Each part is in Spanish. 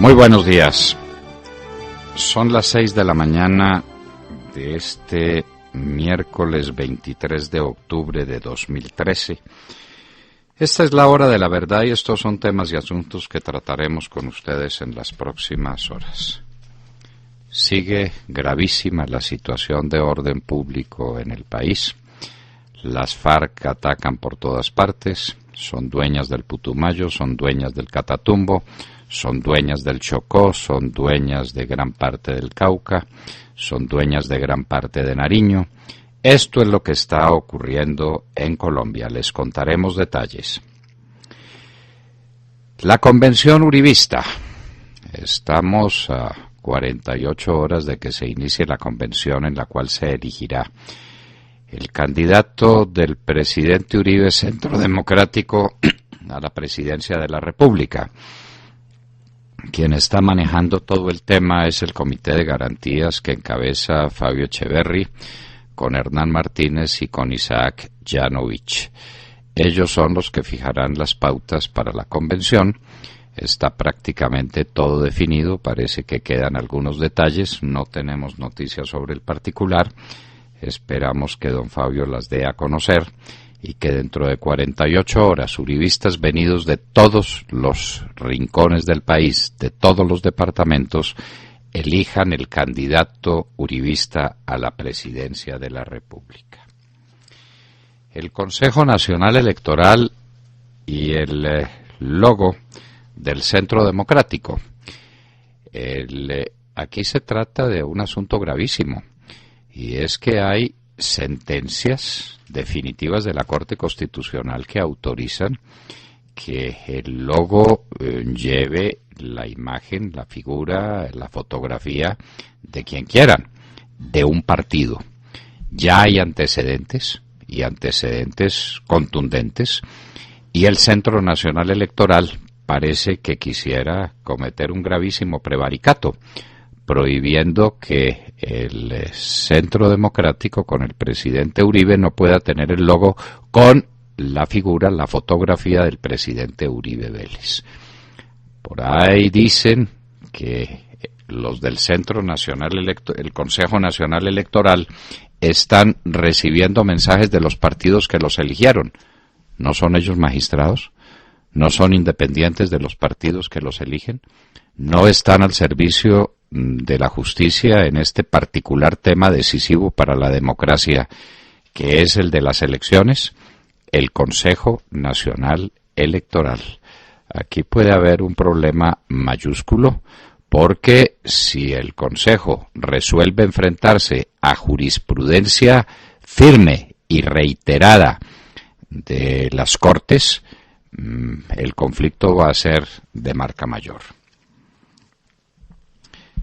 Muy buenos días. Son las 6 de la mañana de este miércoles 23 de octubre de 2013. Esta es la hora de la verdad y estos son temas y asuntos que trataremos con ustedes en las próximas horas. Sigue gravísima la situación de orden público en el país. Las FARC atacan por todas partes, son dueñas del Putumayo, son dueñas del Catatumbo, son dueñas del Chocó, son dueñas de gran parte del Cauca, son dueñas de gran parte de Nariño. Esto es lo que está ocurriendo en Colombia. Les contaremos detalles. La convención uribista. Estamos a 48 horas de que se inicie la convención en la cual se elegirá el candidato del presidente Uribe Centro Democrático a la presidencia de la República. Quien está manejando todo el tema es el Comité de Garantías que encabeza Fabio Echeverri, con Hernán Martínez y con Isaac Yanovich. Ellos son los que fijarán las pautas para la convención. Está prácticamente todo definido, parece que quedan algunos detalles, no tenemos noticias sobre el particular. Esperamos que don Fabio las dé a conocer y que dentro de 48 horas uribistas venidos de todos los rincones del país, de todos los departamentos, elijan el candidato uribista a la presidencia de la República. El Consejo Nacional Electoral y el logo del Centro Democrático. Aquí se trata de un asunto gravísimo. Y es que hay sentencias definitivas de la Corte Constitucional que autorizan que el logo lleve la imagen, la figura, la fotografía de quien quieran, de un partido. Ya hay antecedentes, y antecedentes contundentes, y el Centro Nacional Electoral parece que quisiera cometer un gravísimo prevaricato, prohibiendo que el Centro Democrático con el presidente Uribe no pueda tener el logo con la figura, la fotografía del presidente Uribe Vélez. Por ahí dicen que los del Centro Nacional el Consejo Nacional Electoral están recibiendo mensajes de los partidos que los eligieron. ¿No son ellos magistrados? ¿No son independientes de los partidos que los eligen? ¿No están al servicio de la justicia en este particular tema decisivo para la democracia, que es el de las elecciones? El Consejo Nacional Electoral. Aquí puede haber un problema mayúsculo, porque si el Consejo resuelve enfrentarse a jurisprudencia firme y reiterada de las Cortes, el conflicto va a ser de marca mayor.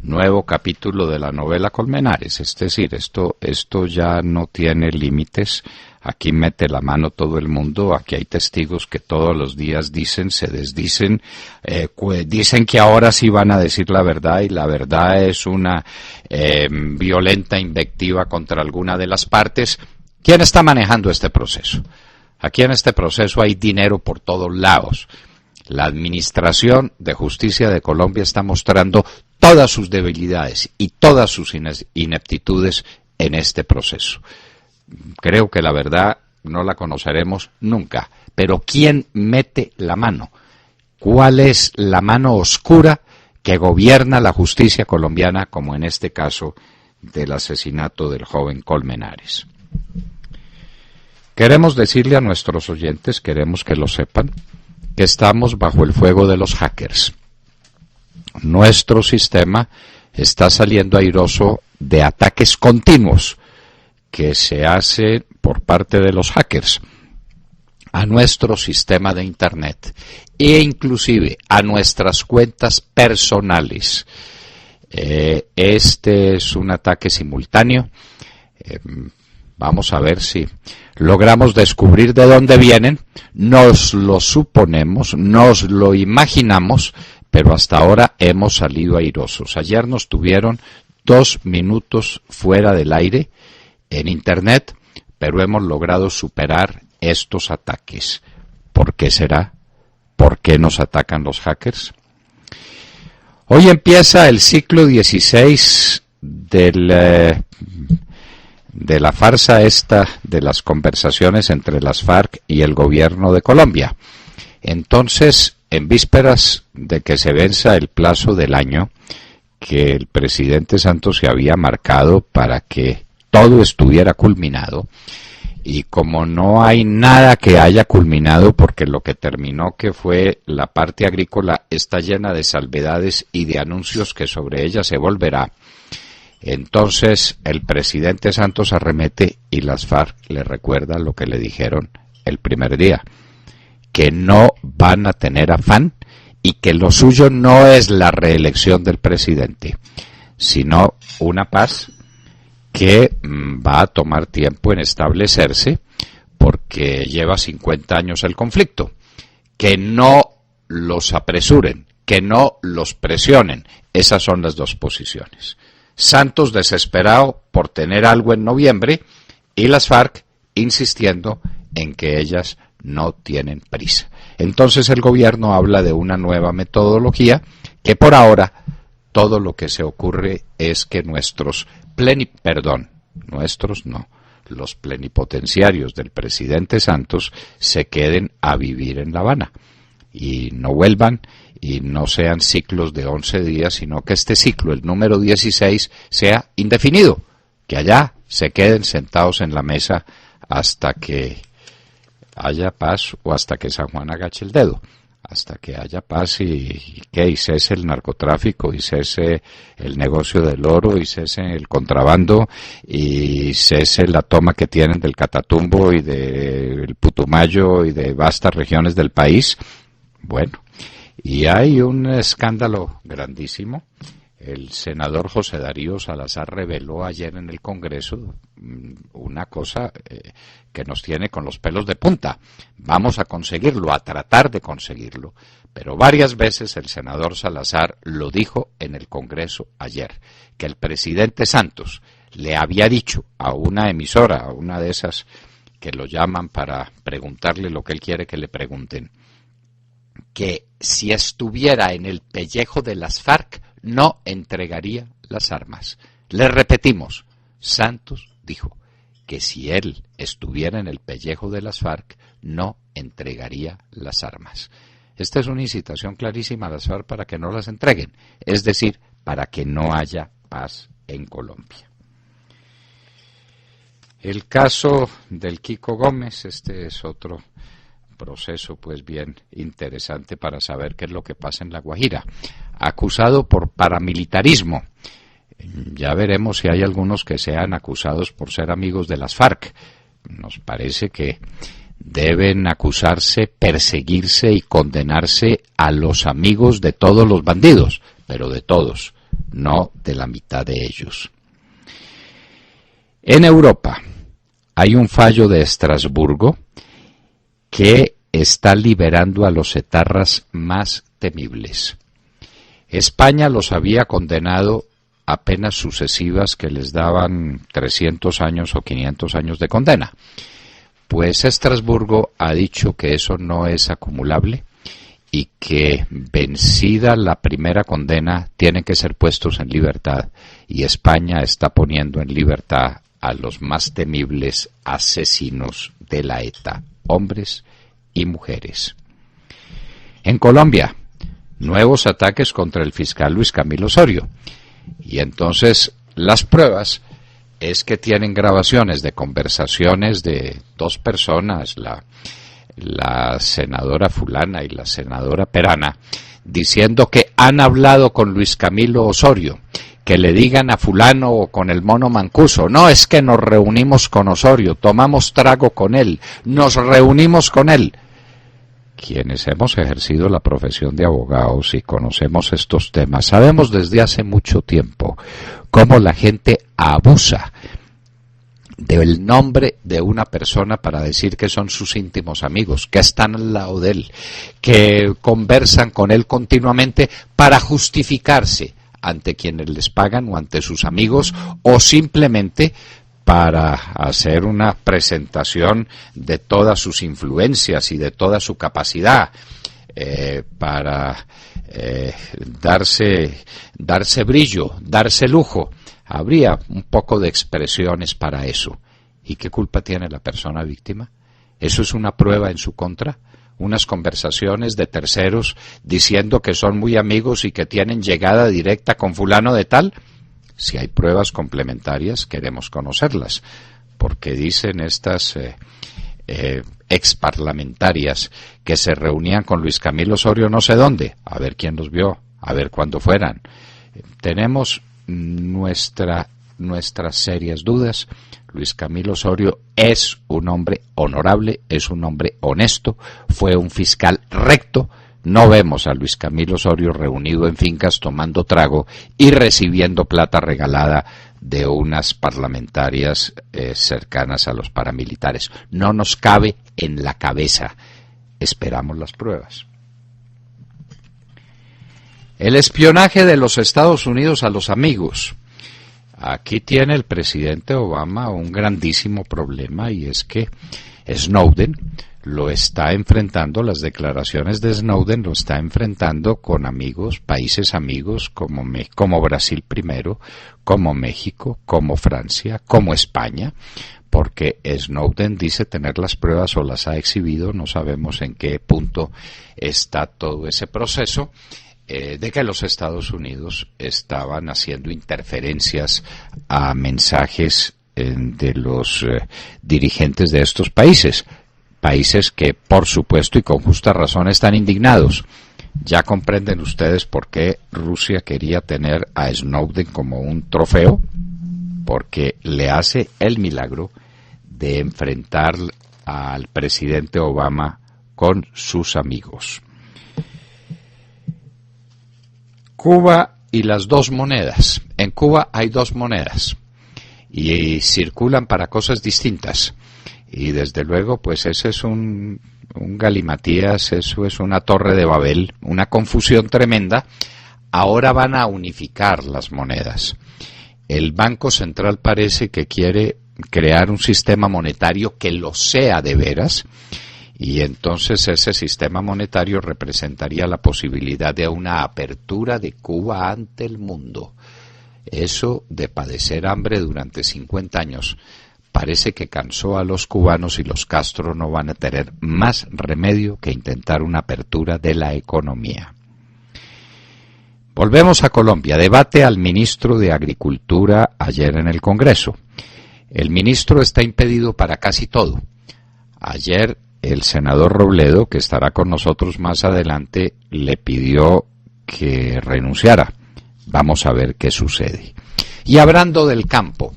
Nuevo capítulo de la novela Colmenares, es decir, esto ya no tiene límites. Aquí mete la mano todo el mundo, aquí hay testigos que todos los días dicen, se desdicen, dicen que ahora sí van a decir la verdad y la verdad es una violenta invectiva contra alguna de las partes. ¿Quién está manejando este proceso? Aquí en este proceso hay dinero por todos lados. La Administración de Justicia de Colombia está mostrando todas sus debilidades y todas sus ineptitudes en este proceso. Creo que la verdad no la conoceremos nunca, pero ¿quién mete la mano? ¿Cuál es la mano oscura que gobierna la justicia colombiana, como en este caso del asesinato del joven Colmenares? Queremos decirle a nuestros oyentes, queremos que lo sepan, que estamos bajo el fuego de los hackers. Nuestro sistema está saliendo airoso de ataques continuos que se hacen por parte de los hackers a nuestro sistema de Internet e inclusive a nuestras cuentas personales. Este es un ataque simultáneo. Vamos a ver si logramos descubrir de dónde vienen. Nos lo suponemos, nos lo imaginamos, pero hasta ahora hemos salido airosos. Ayer nos tuvieron 2 minutos fuera del aire en Internet, pero hemos logrado superar estos ataques. ¿Por qué será? ¿Por qué nos atacan los hackers? Hoy empieza el ciclo 16 de la farsa esta de las conversaciones entre las FARC y el gobierno de Colombia. Entonces, en vísperas de que se venza el plazo del año que el presidente Santos se había marcado para que todo estuviera culminado, y como no hay nada que haya culminado porque lo que terminó, que fue la parte agrícola, está llena de salvedades y de anuncios que sobre ella se volverá, entonces el presidente Santos arremete y las FARC le recuerdan lo que le dijeron el primer día, que no van a tener afán y que lo suyo no es la reelección del presidente, sino una paz que va a tomar tiempo en establecerse porque lleva 50 años el conflicto. Que no los apresuren, que no los presionen. Esas son las dos posiciones. Santos desesperado por tener algo en noviembre y las FARC insistiendo en que ellas no tienen prisa. Entonces el gobierno habla de una nueva metodología que por ahora todo lo que se ocurre es que los plenipotenciarios del presidente Santos se queden a vivir en La Habana y no vuelvan y no sean ciclos de 11 días, sino que este ciclo, el número 16, sea indefinido, que allá se queden sentados en la mesa hasta que haya paz o hasta que San Juan agache el dedo. Hasta que haya paz y cese el narcotráfico, y cese el negocio del oro, y cese el contrabando, y cese la toma que tienen del Catatumbo y del Putumayo y de vastas regiones del país. Bueno, y hay un escándalo grandísimo. El senador José Darío Salazar reveló ayer en el Congreso una cosa que nos tiene con los pelos de punta. Vamos a conseguirlo, a tratar de conseguirlo. Pero varias veces el senador Salazar lo dijo en el Congreso ayer, que el presidente Santos le había dicho a una emisora, a una de esas que lo llaman para preguntarle lo que él quiere que le pregunten, que si estuviera en el pellejo de las FARC, no entregaría las armas. Le repetimos, Santos dijo que si él estuviera en el pellejo de las FARC, no entregaría las armas. Esta es una incitación clarísima a las FARC para que no las entreguen, es decir, para que no haya paz en Colombia. El caso del Kiko Gómez, este es otro proceso pues bien interesante para saber qué es lo que pasa en La Guajira. Acusado por paramilitarismo. Ya veremos si hay algunos que sean acusados por ser amigos de las FARC. Nos parece que deben acusarse, perseguirse y condenarse a los amigos de todos los bandidos, pero de todos, no de la mitad de ellos. En Europa hay un fallo de Estrasburgo que está liberando a los etarras más temibles. España los había condenado a penas sucesivas que les daban 300 años o 500 años de condena. Pues Estrasburgo ha dicho que eso no es acumulable y que vencida la primera condena tienen que ser puestos en libertad, y España está poniendo en libertad a los más temibles asesinos de la ETA, hombres y mujeres. En Colombia, nuevos ataques contra el fiscal Luis Camilo Osorio. Y entonces las pruebas es que tienen grabaciones de conversaciones de dos personas, la senadora fulana y la senadora perana, diciendo que han hablado con Luis Camilo Osorio, que le digan a fulano o con el mono Mancuso, no, es que nos reunimos con Osorio, tomamos trago con él, nos reunimos con él. Quienes hemos ejercido la profesión de abogados y conocemos estos temas, sabemos desde hace mucho tiempo cómo la gente abusa del nombre de una persona para decir que son sus íntimos amigos, que están al lado de él, que conversan con él continuamente para justificarse ante quienes les pagan o ante sus amigos, o simplemente para hacer una presentación de todas sus influencias y de toda su capacidad, para darse brillo, darse lujo. Habría un poco de expresiones para eso. ¿Y qué culpa tiene la persona víctima? ¿Eso es una prueba en su contra? Unas conversaciones de terceros diciendo que son muy amigos y que tienen llegada directa con fulano de tal. Si hay pruebas complementarias, queremos conocerlas, porque dicen estas exparlamentarias que se reunían con Luis Camilo Osorio no sé dónde, a ver quién los vio, a ver cuándo fueran. Tenemos nuestras serias dudas. Luis Camilo Osorio es un hombre honorable, es un hombre honesto, fue un fiscal recto. No vemos a Luis Camilo Osorio reunido en fincas tomando trago y recibiendo plata regalada de unas parlamentarias cercanas a los paramilitares. No nos cabe en la cabeza. Esperamos las pruebas. El espionaje de los Estados Unidos a los amigos. Aquí tiene el presidente Obama un grandísimo problema, y es que Snowden lo está enfrentando, las declaraciones de Snowden lo está enfrentando con amigos, países amigos como Brasil primero, como México, como Francia, como España, porque Snowden dice tener las pruebas o las ha exhibido, no sabemos en qué punto está todo ese proceso, de que los Estados Unidos estaban haciendo interferencias a mensajes de los dirigentes de estos países que por supuesto y con justa razón están indignados. Ya comprenden ustedes por qué Rusia quería tener a Snowden como un trofeo, porque le hace el milagro de enfrentar al presidente Obama con sus amigos. Cuba y las dos monedas. En Cuba hay dos monedas y circulan para cosas distintas. Y desde luego, pues ese es un galimatías, eso es una torre de Babel, una confusión tremenda. Ahora van a unificar las monedas. El Banco Central parece que quiere crear un sistema monetario que lo sea de veras, y entonces ese sistema monetario representaría la posibilidad de una apertura de Cuba ante el mundo. Eso de padecer hambre durante 50 años parece que cansó a los cubanos, y los Castro no van a tener más remedio que intentar una apertura de la economía. Volvemos a Colombia. Debate al ministro de Agricultura ayer en el Congreso. El ministro está impedido para casi todo. Ayer el senador Robledo, que estará con nosotros más adelante, le pidió que renunciara. Vamos a ver qué sucede. Y hablando del campo,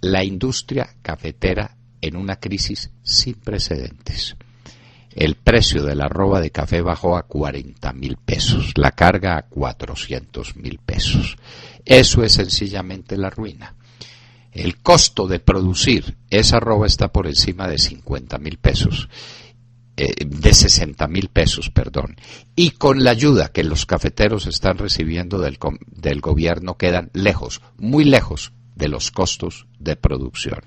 la industria cafetera en una crisis sin precedentes. El precio de la arroba de café bajó a 40.000 pesos, la carga a 400.000 pesos. Eso es sencillamente la ruina. El costo de producir esa arroba está por encima de 50.000 pesos, de 60.000 pesos, perdón. Y con la ayuda que los cafeteros están recibiendo del gobierno quedan lejos, muy lejos de los costos de producción.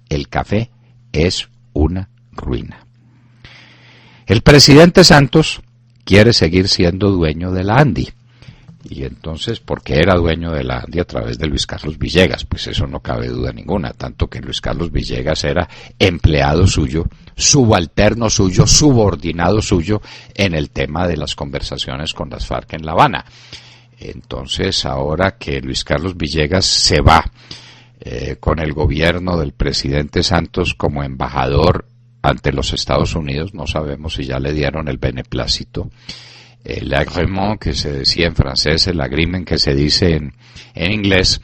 El café es una ruina. El presidente Santos quiere seguir siendo dueño de la ANDI. Y entonces, ¿por qué era dueño de la ANDI a través de Luis Carlos Villegas? Pues eso no cabe duda ninguna, tanto que Luis Carlos Villegas era empleado suyo, subalterno suyo, subordinado suyo en el tema de las conversaciones con las FARC en La Habana. Entonces, ahora que Luis Carlos Villegas se va con el gobierno del presidente Santos como embajador ante los Estados Unidos, no sabemos si ya le dieron el beneplácito, el agrément que se decía en francés, el agreement que se dice en inglés,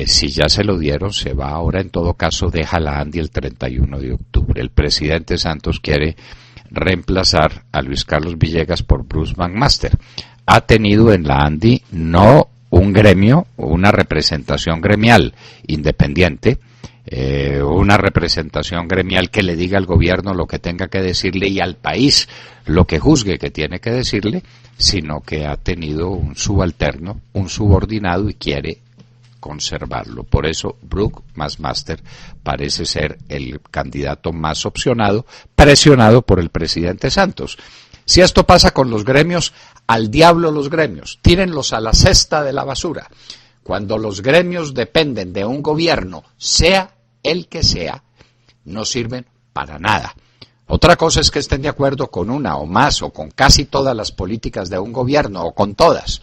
si ya se lo dieron, se va ahora. En todo caso, deja la ANDI el 31 de octubre. El presidente Santos quiere reemplazar a Luis Carlos Villegas por Bruce McMaster. Ha tenido en la ANDI no un gremio, una representación gremial independiente, una representación gremial que le diga al gobierno lo que tenga que decirle y al país lo que juzgue que tiene que decirle, sino que ha tenido un subalterno, un subordinado, y quiere conservarlo. Por eso Bruce McMaster parece ser el candidato más opcionado, presionado por el presidente Santos. Si esto pasa con los gremios, al diablo los gremios, tírenlos a la cesta de la basura. Cuando los gremios dependen de un gobierno, sea el que sea, no sirven para nada. Otra cosa es que estén de acuerdo con una o más o con casi todas las políticas de un gobierno o con todas,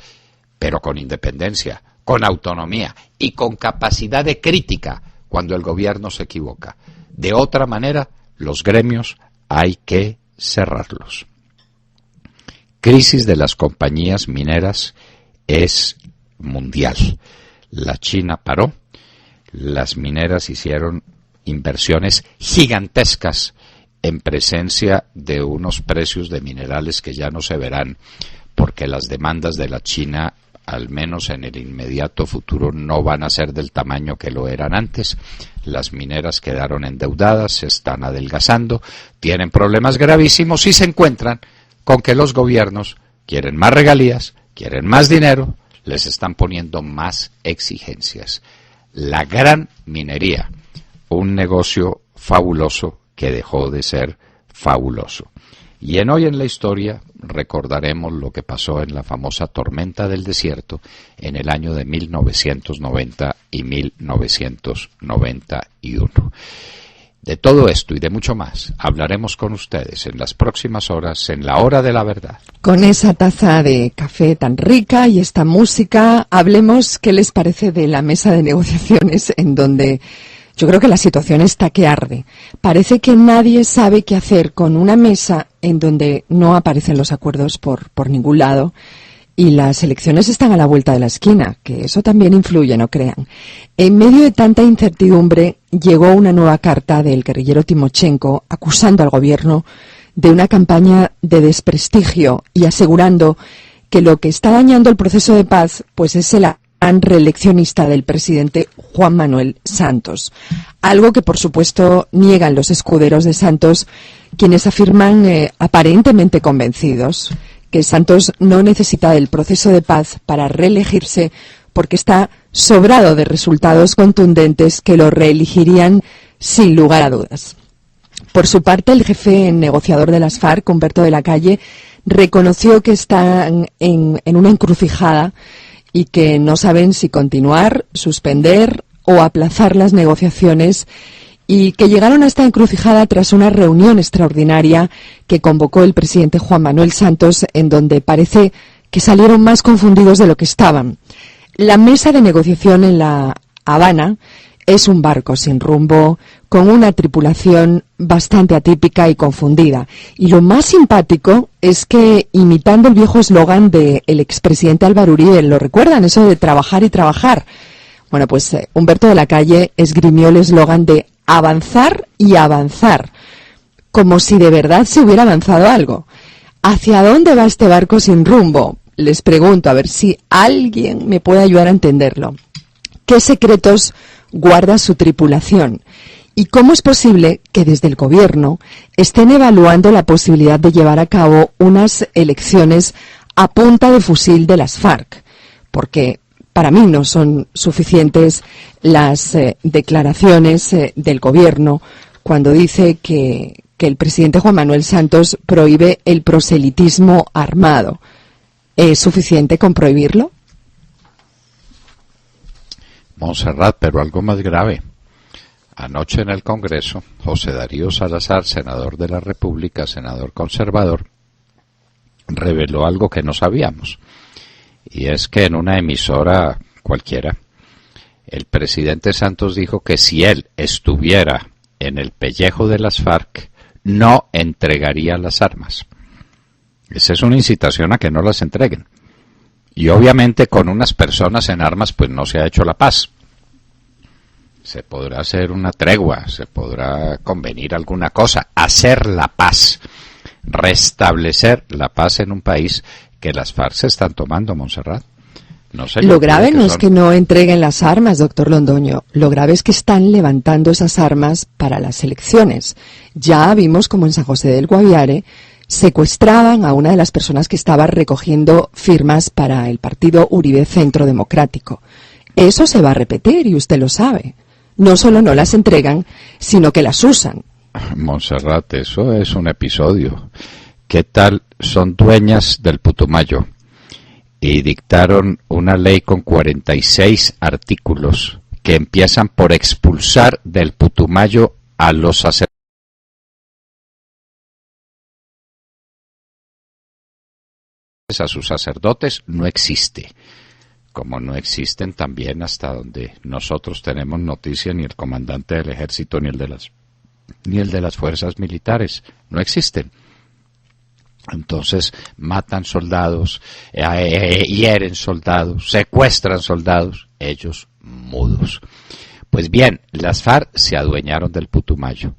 pero con independencia, con autonomía y con capacidad de crítica cuando el gobierno se equivoca. De otra manera, los gremios hay que cerrarlos. Crisis de las compañías mineras es mundial. La China paró, las mineras hicieron inversiones gigantescas en presencia de unos precios de minerales que ya no se verán, porque las demandas de la China, al menos en el inmediato futuro, no van a ser del tamaño que lo eran antes. Las mineras quedaron endeudadas, se están adelgazando, tienen problemas gravísimos y se encuentran con que los gobiernos quieren más regalías, quieren más dinero, les están poniendo más exigencias. La gran minería, un negocio fabuloso que dejó de ser fabuloso. Y en Hoy en la Historia recordaremos lo que pasó en la famosa tormenta del desierto en el año de 1990 y 1991. De todo esto y de mucho más hablaremos con ustedes en las próximas horas en La Hora de la Verdad. Con esa taza de café tan rica y esta música, hablemos qué les parece de la mesa de negociaciones en donde yo creo que la situación está que arde. Parece que nadie sabe qué hacer con una mesa en donde no aparecen los acuerdos por ningún lado y las elecciones están a la vuelta de la esquina, que eso también influye, no crean. En medio de tanta incertidumbre llegó una nueva carta del guerrillero Timochenko acusando al gobierno de una campaña de desprestigio y asegurando que lo que está dañando el proceso de paz pues es el reeleccionista del presidente Juan Manuel Santos. Algo que, por supuesto, niegan los escuderos de Santos, quienes afirman aparentemente convencidos que Santos no necesita del proceso de paz para reelegirse porque está sobrado de resultados contundentes que lo reelegirían sin lugar a dudas. Por su parte, el jefe negociador de las FARC, Humberto de la Calle, reconoció que están en una encrucijada y que no saben si continuar, suspender o aplazar las negociaciones, y que llegaron a esta encrucijada tras una reunión extraordinaria que convocó el presidente Juan Manuel Santos, en donde parece que salieron más confundidos de lo que estaban. La mesa de negociación en La Habana es un barco sin rumbo, con una tripulación bastante atípica y confundida. Y lo más simpático es que, imitando el viejo eslogan del expresidente Álvaro Uribe, ¿lo recuerdan? Eso de trabajar y trabajar. Bueno, pues Humberto de la Calle esgrimió el eslogan de avanzar y avanzar, como si de verdad se hubiera avanzado algo. ¿Hacia dónde va este barco sin rumbo? Les pregunto, a ver si alguien me puede ayudar a entenderlo. ¿Qué secretos guarda su tripulación? ¿Y cómo es posible que desde el gobierno estén evaluando la posibilidad de llevar a cabo unas elecciones a punta de fusil de las FARC? Porque para mí no son suficientes las declaraciones del gobierno cuando dice que el presidente Juan Manuel Santos prohíbe el proselitismo armado. ¿Es suficiente con prohibirlo? Montserrat, pero algo más grave. Anoche en el Congreso, José Darío Salazar, senador de la República, senador conservador, reveló algo que no sabíamos. Y es que en una emisora cualquiera, el presidente Santos dijo que si él estuviera en el pellejo de las FARC, no entregaría las armas. Esa es una incitación a que no las entreguen. Y obviamente con unas personas en armas pues no se ha hecho la paz. Se podrá hacer una tregua, se podrá convenir alguna cosa, hacer la paz, restablecer la paz en un país que las FARC se están tomando, Montserrat. No sé. Lo grave no es que no entreguen las armas, doctor Londoño. Lo grave es que están levantando esas armas para las elecciones. Ya vimos como en San José del Guaviare secuestraban a una de las personas que estaba recogiendo firmas para el partido Uribe Centro Democrático. Eso se va a repetir y usted lo sabe. No solo no las entregan, sino que las usan. Montserrat, eso es un episodio ¿qué tal? Son dueñas del Putumayo y dictaron una ley con 46 artículos que empiezan por expulsar del Putumayo a los sacerdotes, a sus sacerdotes. No existe. Como no existen también, hasta donde nosotros tenemos noticia, ni el comandante del ejército ni el de las fuerzas militares, no existen. Entonces matan soldados, hieren soldados, secuestran soldados, ellos mudos. Pues bien, las FARC se adueñaron del Putumayo,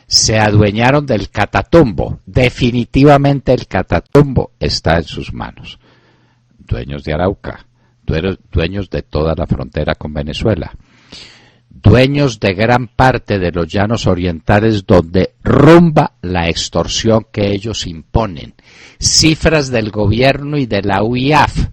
se adueñaron del Catatumbo. Definitivamente el Catatumbo está en sus manos. Dueños de Arauca, dueños de toda la frontera con Venezuela, dueños de gran parte de los llanos orientales donde rumba la extorsión que ellos imponen. Cifras del gobierno y de la UIAF,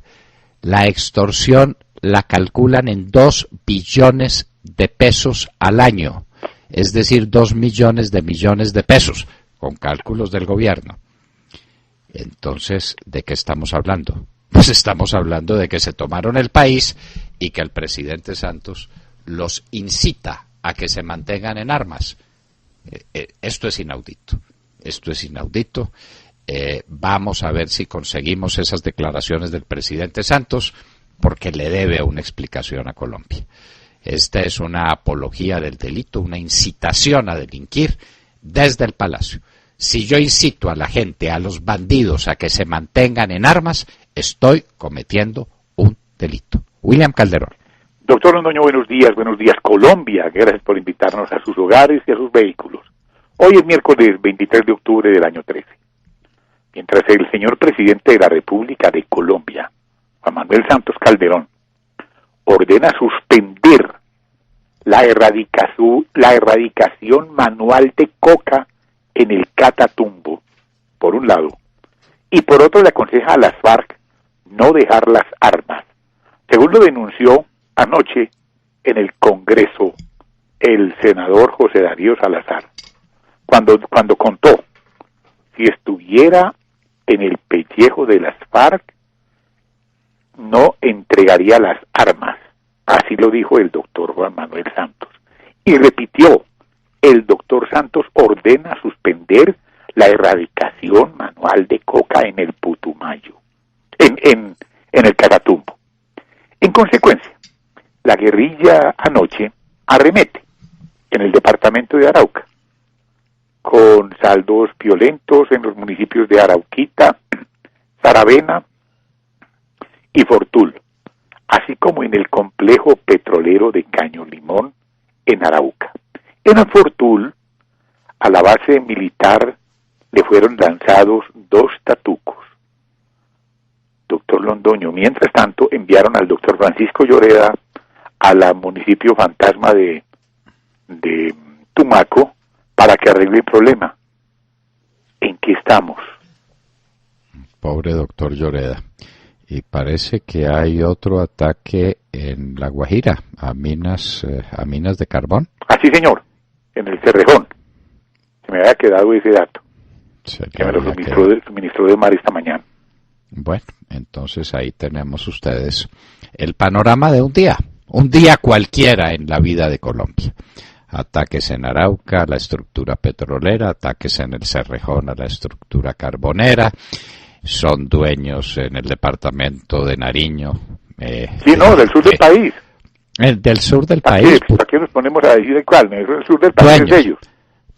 la extorsión la calculan en 2 billones de pesos al año, es decir, 2 millones de pesos, con cálculos del gobierno. Entonces, ¿de qué estamos hablando? Pues estamos hablando de que se tomaron el país y que el presidente Santos los incita a que se mantengan en armas. Esto es inaudito. Esto es inaudito. Vamos a ver si conseguimos esas declaraciones del presidente Santos, porque le debe una explicación a Colombia. Esta es una apología del delito, una incitación a delinquir desde el Palacio. Si yo incito a la gente, a los bandidos, a que se mantengan en armas, estoy cometiendo un delito. William Calderón. Doctor Londoño, buenos días Colombia, gracias por invitarnos a sus hogares y a sus vehículos. Hoy es miércoles 23 de octubre del año 13. Mientras el señor presidente de la República de Colombia, Juan Manuel Santos Calderón, ordena suspender la erradicación manual de coca en el Catatumbo, por un lado, y por otro le aconseja a las FARC no dejar las armas, según lo denunció anoche en el Congreso el senador José Darío Salazar, cuando contó: si estuviera en el pellejo de las FARC, no entregaría las armas. Así lo dijo el doctor Juan Manuel Santos. Y repitió: el doctor Santos ordena suspender la erradicación manual de coca en el Putumayo, en el Catatumbo. En consecuencia, la guerrilla anoche arremete en el departamento de Arauca, con saldos violentos en los municipios de Arauquita, Saravena y Fortul, así como en el complejo petrolero de Caño Limón en Arauca. En Fortul, a la base militar le fueron lanzados 2 tatucos. Doctor Londoño, mientras tanto enviaron al doctor Francisco Lloreda al municipio fantasma de Tumaco para que arregle el problema. ¿En qué estamos? Pobre doctor Lloreda. Y parece que hay otro ataque en La Guajira, a minas de carbón. Así, señor, en el Cerrejón. Se me había quedado ese dato, que me lo suministró de Mar esta mañana. Bueno, entonces ahí tenemos ustedes el panorama de un día cualquiera en la vida de Colombia. Ataques en Arauca a la estructura petrolera, ataques en el Cerrejón a la estructura carbonera. Son dueños en el departamento de Nariño. Del sur del país. Del sur del país. ¿Para qué nos ponemos a decir de cuál? El sur del país es de ellos.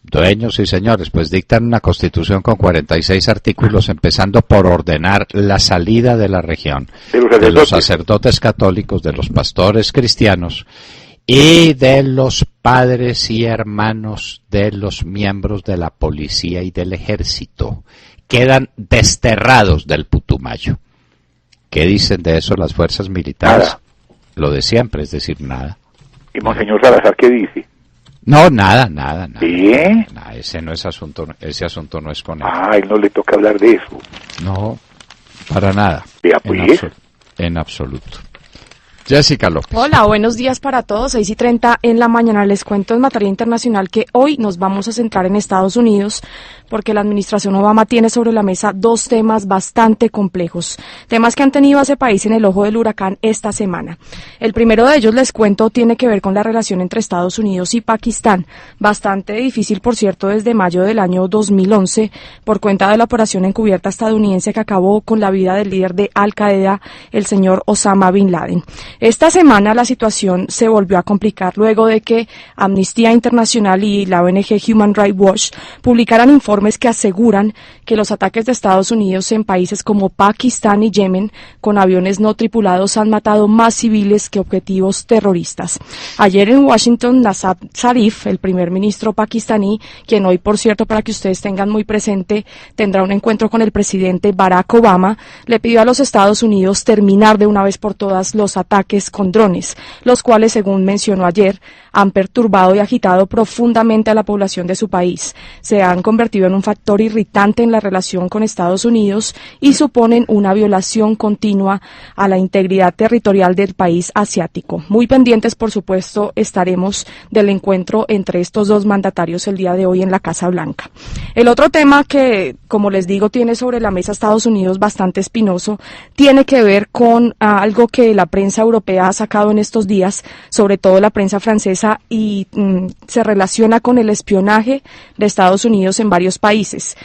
Dueños y señores, pues dictan una constitución con 46 artículos, empezando por ordenar la salida de la región de los sacerdotes católicos, de los pastores cristianos y de los padres y hermanos de los miembros de la policía y del ejército. Quedan desterrados del Putumayo. ¿Qué dicen de eso las fuerzas militares? Nada. Lo de siempre, es decir, nada. ¿Y Monseñor Salazar qué dice? No, nada. ¿Sí? Ese asunto no es con él. A él no le toca hablar de eso. No, para nada. Vea, pues. En absoluto. Jessica López. Hola, buenos días para todos. 6:30 en la mañana. Les cuento en materia internacional que hoy nos vamos a centrar en Estados Unidos porque la administración Obama tiene sobre la mesa dos temas bastante complejos, temas que han tenido a ese país en el ojo del huracán esta semana. El primero de ellos, les cuento, tiene que ver con la relación entre Estados Unidos y Pakistán, bastante difícil, por cierto, desde mayo del año 2011, por cuenta de la operación encubierta estadounidense que acabó con la vida del líder de Al-Qaeda, el señor Osama Bin Laden. Esta semana la situación se volvió a complicar luego de que Amnistía Internacional y la ONG Human Rights Watch publicaran informes que aseguran que los ataques de Estados Unidos en países como Pakistán y Yemen con aviones no tripulados han matado más civiles que objetivos terroristas. Ayer en Washington, Nawaz Sharif, el primer ministro pakistaní, quien hoy, por cierto, para que ustedes tengan muy presente, tendrá un encuentro con el presidente Barack Obama, le pidió a los Estados Unidos terminar de una vez por todas los ataques con drones, los cuales, según mencionó ayer, han perturbado y agitado profundamente a la población de su país. Se han convertido en un factor irritante en la relación con Estados Unidos y suponen una violación continua a la integridad territorial del país asiático. Muy pendientes, por supuesto, estaremos del encuentro entre estos dos mandatarios el día de hoy en la Casa Blanca. El otro tema que, como les digo, tiene sobre la mesa Estados Unidos bastante espinoso, tiene que ver con algo que la prensa europea ha sacado en estos días, sobre todo la prensa francesa, y se relaciona con el espionaje de Estados Unidos en varios países.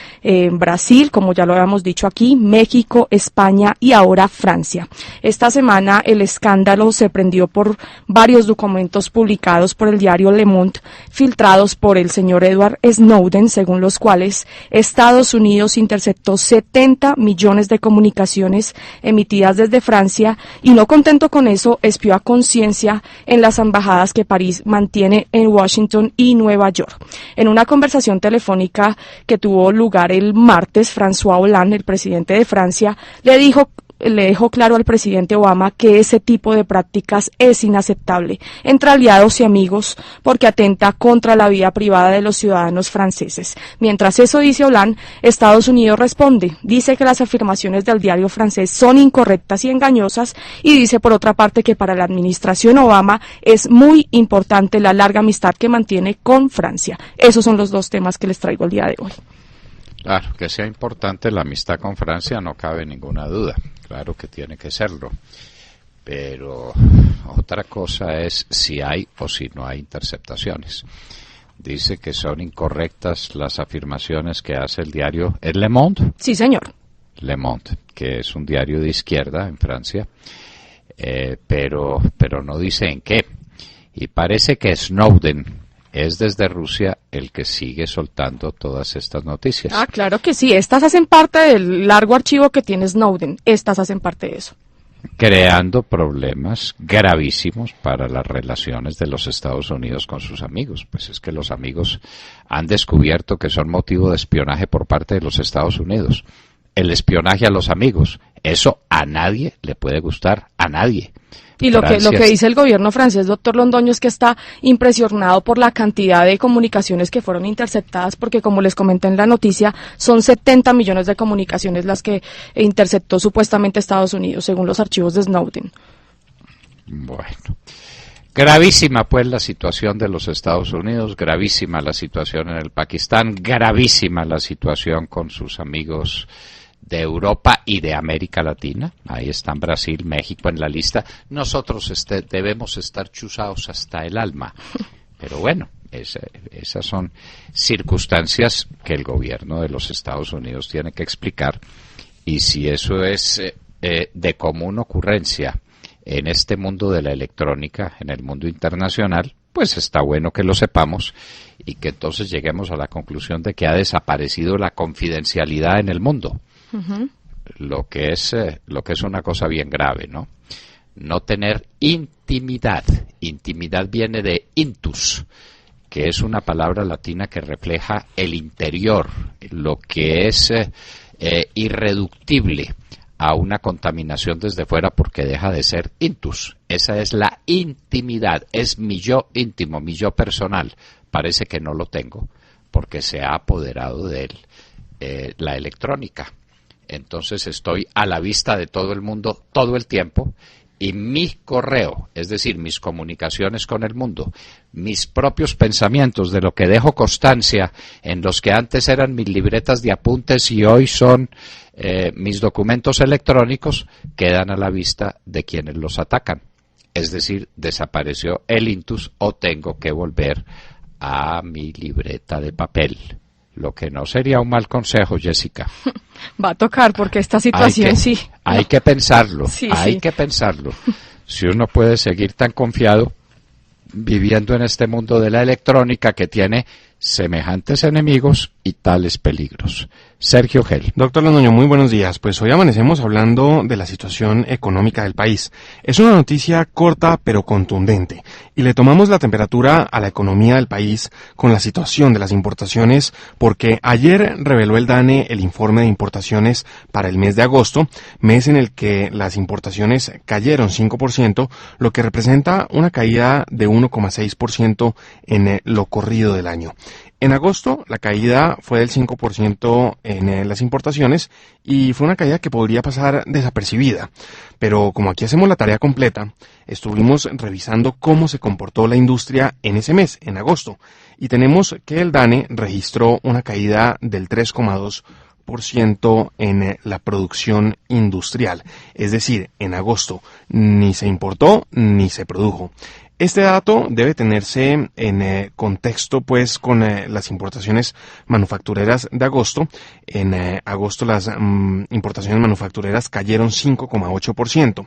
Brasil, como ya lo habíamos dicho aquí, México, España y ahora Francia. Esta semana el escándalo se prendió por varios documentos publicados por el diario Le Monde, filtrados por el señor Edward Snowden, según los cuales Estados Unidos interceptó 70 millones de comunicaciones emitidas desde Francia y, no contento con eso, espió a conciencia en las embajadas que París mantiene en Washington y Nueva York. En una conversación telefónica que tuvo lugar el martes, François Hollande, el presidente de Francia, le dejó claro al presidente Obama que ese tipo de prácticas es inaceptable entre aliados y amigos porque atenta contra la vida privada de los ciudadanos franceses. Mientras eso dice Hollande, Estados Unidos responde, dice que las afirmaciones del diario francés son incorrectas y engañosas y dice por otra parte que para la administración Obama es muy importante la larga amistad que mantiene con Francia. Esos son los dos temas que les traigo el día de hoy. Claro, que sea importante la amistad con Francia no cabe ninguna duda, claro que tiene que serlo, pero otra cosa es si hay o si no hay interceptaciones. Dice que son incorrectas las afirmaciones que hace el diario Le Monde. Sí, señor. Le Monde, que es un diario de izquierda en Francia, pero no dice en qué. Y parece que Snowden es desde Rusia el que sigue soltando todas estas noticias. Ah, claro que sí. Estas hacen parte del largo archivo que tiene Snowden. Estas hacen parte de eso. Creando problemas gravísimos para las relaciones de los Estados Unidos con sus amigos. Pues es que los amigos han descubierto que son motivo de espionaje por parte de los Estados Unidos. El espionaje a los amigos, eso a nadie le puede gustar, a nadie. Y lo que dice el gobierno francés, doctor Londoño, es que está impresionado por la cantidad de comunicaciones que fueron interceptadas, porque como les comenté en la noticia, son 70 millones de comunicaciones las que interceptó supuestamente Estados Unidos, según los archivos de Snowden. Bueno, gravísima pues la situación de los Estados Unidos, gravísima la situación en el Pakistán, gravísima la situación con sus amigos de Europa y de América Latina. Ahí están Brasil, México en la lista. Nosotros debemos estar chuzados hasta el alma. Pero bueno, esas son circunstancias que el gobierno de los Estados Unidos tiene que explicar. Y si eso es de común ocurrencia en este mundo de la electrónica, en el mundo internacional, pues está bueno que lo sepamos y que entonces lleguemos a la conclusión de que ha desaparecido la confidencialidad en el mundo. Uh-huh. Lo que es una cosa bien grave, ¿no? No tener intimidad. Intimidad viene de intus, que es una palabra latina que refleja el interior, lo que es irreductible a una contaminación desde fuera porque deja de ser intus. Esa es la intimidad, es mi yo íntimo, mi yo personal. Parece que no lo tengo porque se ha apoderado de él la electrónica. Entonces estoy a la vista de todo el mundo todo el tiempo y mi correo, es decir, mis comunicaciones con el mundo, mis propios pensamientos, de lo que dejo constancia, en los que antes eran mis libretas de apuntes y hoy son mis documentos electrónicos, quedan a la vista de quienes los atacan. Es decir, desapareció el intus o tengo que volver a mi libreta de papel. Lo que no sería un mal consejo, Jessica. Va a tocar, porque esta situación hay que pensarlo, sí. que pensarlo. Si uno puede seguir tan confiado viviendo en este mundo de la electrónica que tiene semejantes enemigos y tales peligros. Sergio Gel. Doctor Londoño, muy buenos días. Pues hoy amanecemos hablando de la situación económica del país. Es una noticia corta pero contundente y le tomamos la temperatura a la economía del país con la situación de las importaciones, porque ayer reveló el DANE el informe de importaciones para el mes de agosto, mes en el que las importaciones cayeron 5%, lo que representa una caída de 1,6% en lo corrido del año. En agosto, la caída fue del 5% en las importaciones y fue una caída que podría pasar desapercibida. Pero como aquí hacemos la tarea completa, estuvimos revisando cómo se comportó la industria en ese mes, en agosto, y tenemos que el DANE registró una caída del 3,2% en la producción industrial. Es decir, en agosto ni se importó ni se produjo. Este dato debe tenerse en contexto pues con las importaciones manufactureras de agosto. En agosto las importaciones manufactureras cayeron 5,8%.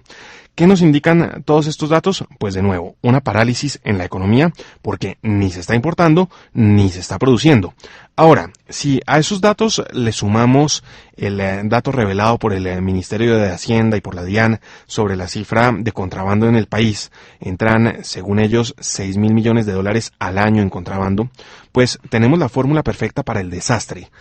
¿Qué nos indican todos estos datos? Pues de nuevo, una parálisis en la economía porque ni se está importando ni se está produciendo. Ahora, si a esos datos le sumamos el dato revelado por el Ministerio de Hacienda y por la DIAN sobre la cifra de contrabando en el país, entran, según ellos, 6.000 millones de dólares al año en contrabando, pues tenemos la fórmula perfecta para el desastre.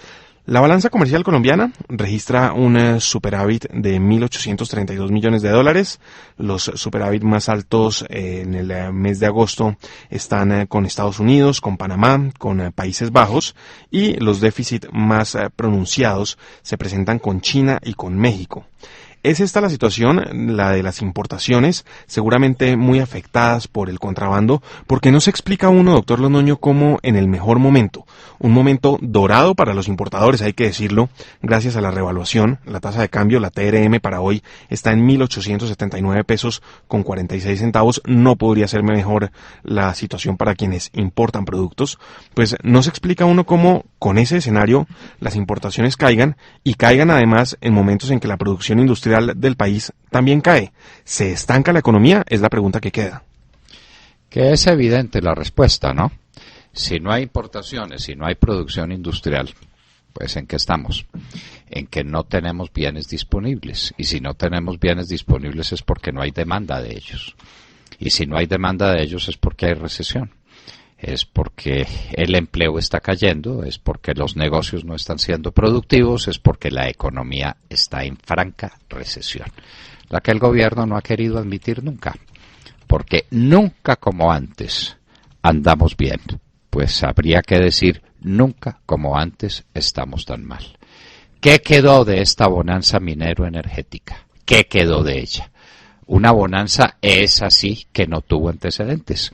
La balanza comercial colombiana registra un superávit de 1.832 millones de dólares. Los superávit más altos en el mes de agosto están con Estados Unidos, con Panamá, con Países Bajos, y los déficits más pronunciados se presentan con China y con México. ¿Es esta la situación, la de las importaciones, seguramente muy afectadas por el contrabando? Porque no se explica uno, doctor Londoño, cómo en el mejor momento, un momento dorado para los importadores, hay que decirlo, gracias a la revaluación, la tasa de cambio, la TRM para hoy está en 1.879 pesos con 46 centavos, no podría ser mejor la situación para quienes importan productos, pues no se explica uno cómo con ese escenario las importaciones caigan y caigan además en momentos en que la producción industrial del país también cae. ¿Se estanca la economía? Es la pregunta que queda. Que es evidente la respuesta, ¿no? Si no hay importaciones, si no hay producción industrial, pues ¿en qué estamos? En que no tenemos bienes disponibles. Y si no tenemos bienes disponibles es porque no hay demanda de ellos. Y si no hay demanda de ellos es porque hay recesión. Es porque el empleo está cayendo, es porque los negocios no están siendo productivos, es porque la economía está en franca recesión, la que el gobierno no ha querido admitir nunca, porque nunca como antes andamos bien, pues habría que decir nunca como antes estamos tan mal. ¿Qué quedó de esta bonanza minero-energética? ¿Qué quedó de ella? Una bonanza es así que no tuvo antecedentes.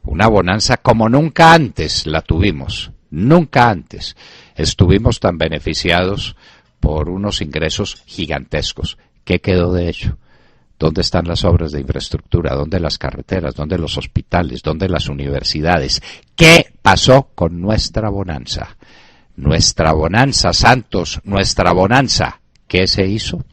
Una bonanza como nunca antes la tuvimos, nunca antes estuvimos tan beneficiados por unos ingresos gigantescos. ¿Qué quedó de ello? ¿Dónde están las obras de infraestructura? ¿Dónde las carreteras? ¿Dónde los hospitales? ¿Dónde las universidades? ¿Qué pasó con nuestra bonanza? Nuestra bonanza, Santos, nuestra bonanza. ¿Qué se hizo?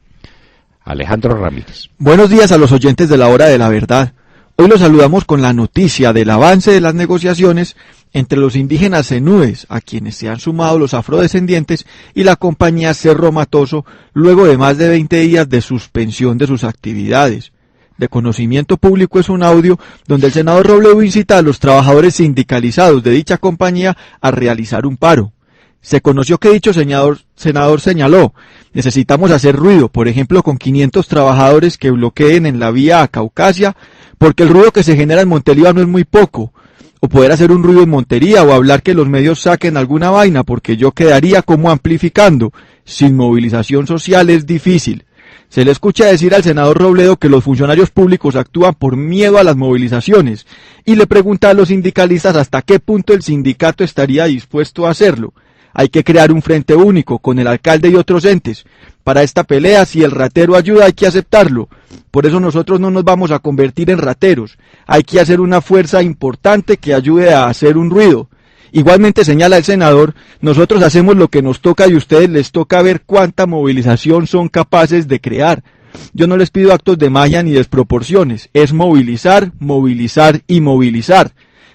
Alejandro Ramírez. Buenos días a los oyentes de la Hora de la Verdad. Hoy los saludamos con la noticia del avance de las negociaciones entre los indígenas zenúes, a quienes se han sumado los afrodescendientes, y la compañía Cerro Matoso, luego de más de 20 días de suspensión de sus actividades. De conocimiento público es un audio donde el senador Robledo incita a los trabajadores sindicalizados de dicha compañía a realizar un paro. Se conoció que dicho senador señaló: necesitamos hacer ruido, por ejemplo con 500 trabajadores que bloqueen en la vía a Caucasia, porque el ruido que se genera en Montelíbano es muy poco, o poder hacer un ruido en Montería, o hablar que los medios saquen alguna vaina, porque yo quedaría como amplificando. Sin movilización social es difícil. Se le escucha decir al senador Robledo que los funcionarios públicos actúan por miedo a las movilizaciones y le pregunta a los sindicalistas hasta qué punto el sindicato estaría dispuesto a hacerlo. Hay que crear un frente único con el alcalde y otros entes. Para esta pelea, si el ratero ayuda, hay que aceptarlo. Por eso nosotros no nos vamos a convertir en rateros. Hay que hacer una fuerza importante que ayude a hacer un ruido. Igualmente, señala el senador, nosotros hacemos lo que nos toca y a ustedes les toca ver cuánta movilización son capaces de crear. Yo no les pido actos de magia ni desproporciones, es movilizar, movilizar y movilizar.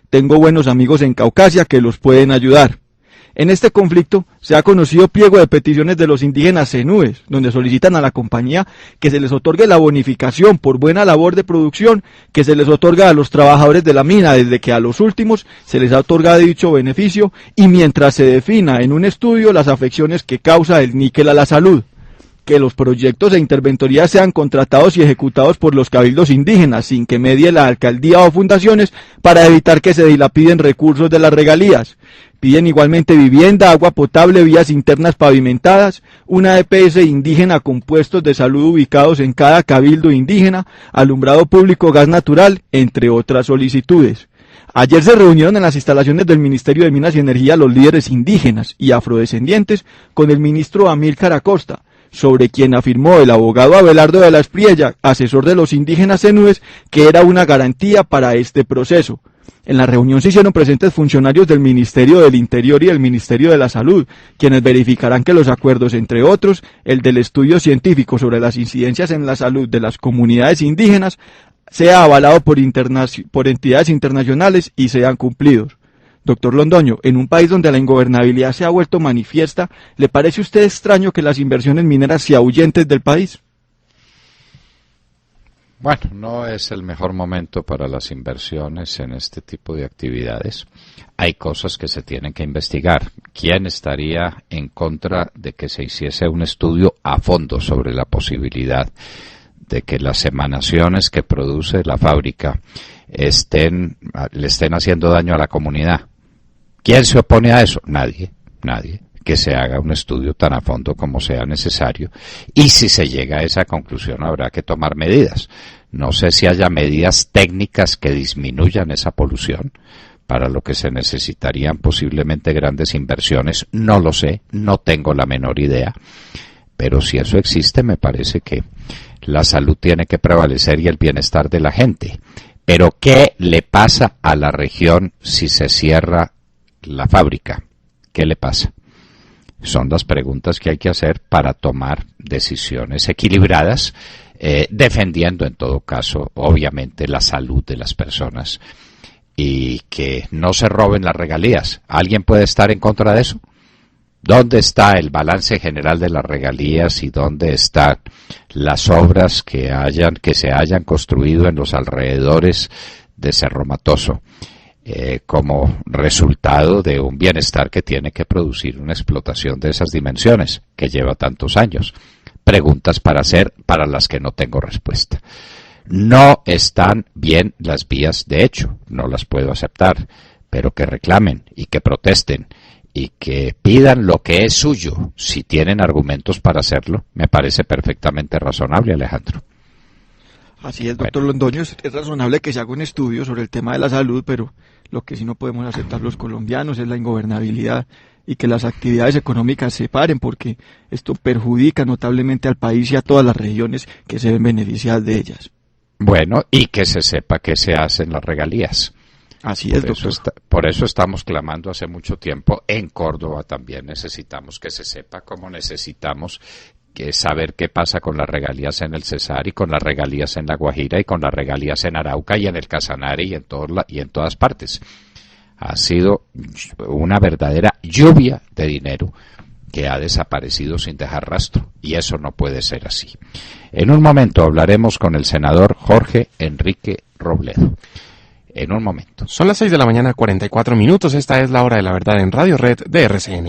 Tengo buenos amigos en Caucasia que los pueden ayudar. En este conflicto se ha conocido pliego de peticiones de los indígenas zenúes, donde solicitan a la compañía que se les otorgue la bonificación por buena labor de producción que se les otorga a los trabajadores de la mina, desde que a los últimos se les ha otorgado dicho beneficio y mientras se defina en un estudio las afecciones que causa el níquel a la salud. Que los proyectos e interventorías sean contratados y ejecutados por los cabildos indígenas sin que medie la alcaldía o fundaciones para evitar que se dilapiden recursos de las regalías. Piden igualmente vivienda, agua potable, vías internas pavimentadas, una EPS indígena con puestos de salud ubicados en cada cabildo indígena, alumbrado público, gas natural, entre otras solicitudes. Ayer se reunieron en las instalaciones del Ministerio de Minas y Energía los líderes indígenas y afrodescendientes con el ministro Amílcar Acosta, sobre quien afirmó el abogado Abelardo de la Espriella, asesor de los indígenas zenúes, que era una garantía para este proceso. En la reunión se hicieron presentes funcionarios del Ministerio del Interior y del Ministerio de la Salud, quienes verificarán que los acuerdos, entre otros, el del estudio científico sobre las incidencias en la salud de las comunidades indígenas, sea avalado por entidades internacionales y sean cumplidos. Doctor Londoño, en un país donde la ingobernabilidad se ha vuelto manifiesta, ¿le parece a usted extraño que las inversiones mineras se ahuyenten del país? Bueno, no es el mejor momento para las inversiones en este tipo de actividades. Hay cosas que se tienen que investigar. ¿Quién estaría en contra de que se hiciese un estudio a fondo sobre la posibilidad de que las emanaciones que produce la fábrica le estén haciendo daño a la comunidad? ¿Quién se opone a eso? Nadie. Que se haga un estudio tan a fondo como sea necesario, y si se llega a esa conclusión habrá que tomar medidas. No sé si haya medidas técnicas que disminuyan esa polución, para lo que se necesitarían posiblemente grandes inversiones, no lo sé, no tengo la menor idea, pero si eso existe me parece que la salud tiene que prevalecer y el bienestar de la gente. Pero ¿qué le pasa a la región si se cierra la fábrica? ¿Qué le pasa? Son las preguntas que hay que hacer para tomar decisiones equilibradas, defendiendo en todo caso, obviamente, la salud de las personas y que no se roben las regalías. ¿Alguien puede estar en contra de eso? ¿Dónde está el balance general de las regalías y dónde están las obras que se hayan construido en los alrededores de Cerro Matoso? Como resultado de un bienestar que tiene que producir una explotación de esas dimensiones, que lleva tantos años. Preguntas para hacer, para las que no tengo respuesta. No están bien las vías de hecho, no las puedo aceptar, pero que reclamen y que protesten y que pidan lo que es suyo, si tienen argumentos para hacerlo, me parece perfectamente razonable, Alejandro. Así es, doctor Londoño, es razonable que se haga un estudio sobre el tema de la salud, pero lo que sí no podemos aceptar los colombianos es la ingobernabilidad y que las actividades económicas se paren, porque esto perjudica notablemente al país y a todas las regiones que se ven beneficiadas de ellas. Bueno, y que se sepa qué se hacen las regalías. Así es, doctor. Por eso estamos clamando hace mucho tiempo. En Córdoba también necesitamos que se sepa, como necesitamos que saber qué pasa con las regalías en el Cesar y con las regalías en La Guajira y con las regalías en Arauca y en el Casanare y en todas partes. Ha sido una verdadera lluvia de dinero que ha desaparecido sin dejar rastro, y eso no puede ser así. En un momento hablaremos con el senador Jorge Enrique Robledo. En un momento. Son las 6:44 a.m. Esta es la hora de la verdad en Radio Red de RCN.